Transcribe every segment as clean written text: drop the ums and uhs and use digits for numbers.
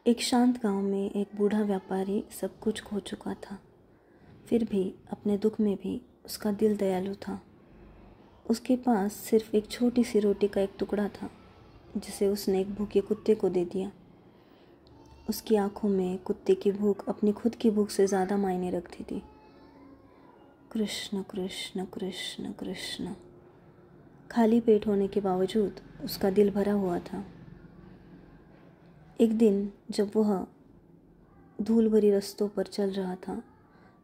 एक शांत गांव में एक बूढ़ा व्यापारी सब कुछ खो चुका था। फिर भी अपने दुख में भी उसका दिल दयालु था। उसके पास सिर्फ एक छोटी सी रोटी का एक टुकड़ा था, जिसे उसने एक भूखे कुत्ते को दे दिया। उसकी आंखों में कुत्ते की भूख अपनी खुद की भूख से ज़्यादा मायने रखती थी। कृष्ण कृष्ण कृष्ण कृष्ण। खाली पेट होने के बावजूद उसका दिल भरा हुआ था। एक दिन जब वह धूल भरी रास्तों पर चल रहा था,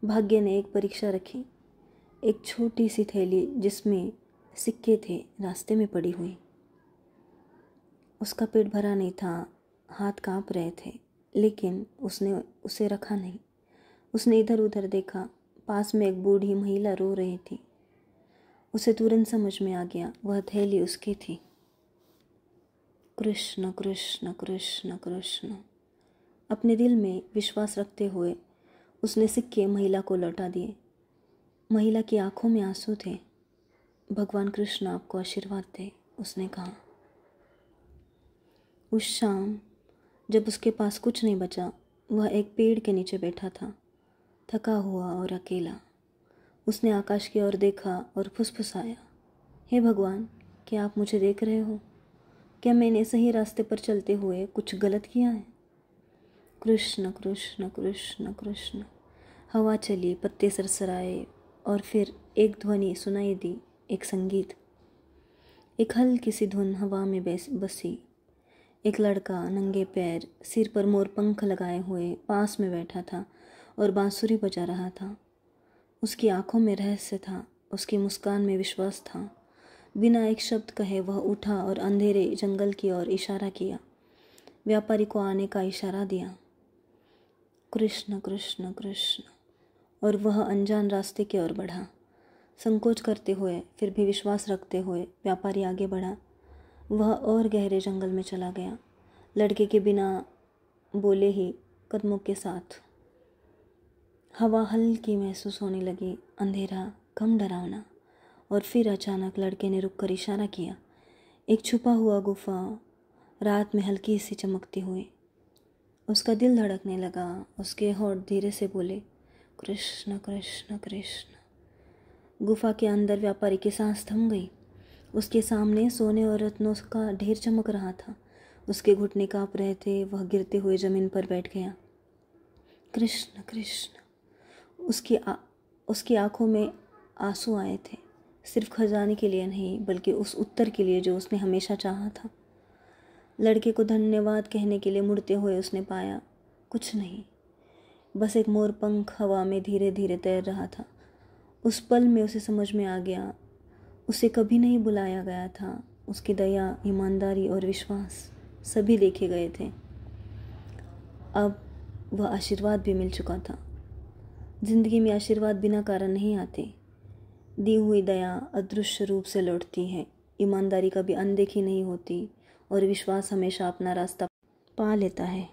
भाग्य ने एक परीक्षा रखी। एक छोटी सी थैली जिसमें सिक्के थे रास्ते में पड़ी हुई। उसका पेट भरा नहीं था, हाथ कांप रहे थे, लेकिन उसने उसे रखा नहीं। उसने इधर उधर देखा। पास में एक बूढ़ी महिला रो रही थी। उसे तुरंत समझ में आ गया, वह थैली उसकी थी। कृष्ण कृष्ण कृष्ण कृष्ण। अपने दिल में विश्वास रखते हुए उसने सिक्के महिला को लौटा दिए। महिला की आंखों में आंसू थे। भगवान कृष्ण आपको आशीर्वाद दे, उसने कहा। उस शाम जब उसके पास कुछ नहीं बचा, वह एक पेड़ के नीचे बैठा था, थका हुआ और अकेला। उसने आकाश की ओर देखा और फुसफुसाया, हे भगवान, क्या आप मुझे देख रहे हो? क्या मैंने सही रास्ते पर चलते हुए कुछ गलत किया है? कृष्ण कृष्ण कृष्ण कृष्ण। हवा चली, पत्ते सरसराए और फिर एक ध्वनि सुनाई दी, एक संगीत। एक हल्की सी धुन हवा में बसी। एक लड़का नंगे पैर, सिर पर मोर पंख लगाए हुए पास में बैठा था और बांसुरी बजा रहा था। उसकी आंखों में रहस्य था, उसकी मुस्कान में विश्वास था। बिना एक शब्द कहे वह उठा और अंधेरे जंगल की ओर इशारा किया। व्यापारी को आने का इशारा दिया। कृष्ण कृष्ण कृष्ण। और वह अनजान रास्ते की ओर बढ़ा। संकोच करते हुए फिर भी विश्वास रखते हुए व्यापारी आगे बढ़ा। वह और गहरे जंगल में चला गया, लड़के के बिना बोले ही कदमों के साथ। हवा हल्की महसूस होने लगी, अंधेरा कम डरावना। और फिर अचानक लड़के ने रुककर इशारा किया। एक छुपा हुआ गुफा रात में हल्की सी चमकती हुई। उसका दिल धड़कने लगा। उसके होंठ धीरे से बोले, कृष्ण कृष्ण कृष्ण। गुफा के अंदर व्यापारी की सांस थम गई। उसके सामने सोने और रत्नों का ढेर चमक रहा था। उसके घुटने कांप रहे थे। वह गिरते हुए जमीन पर बैठ गया। कृष्ण कृष्ण। उसकी आंखों में आंसू आए थे, सिर्फ खजाने के लिए नहीं, बल्कि उस उत्तर के लिए जो उसने हमेशा चाहा था। लड़के को धन्यवाद कहने के लिए मुड़ते हुए उसने पाया, कुछ नहीं, बस एक मोर पंख हवा में धीरे धीरे तैर रहा था। उस पल में उसे समझ में आ गया, उसे कभी नहीं बुलाया गया था। उसकी दया, ईमानदारी और विश्वास सभी देखे गए थे। अब वह आशीर्वाद भी मिल चुका था। जिंदगी में आशीर्वाद बिना कारण नहीं आते। दी हुई दया अदृश्य रूप से लौटती है। ईमानदारी कभी अनदेखी नहीं होती और विश्वास हमेशा अपना रास्ता पा लेता है।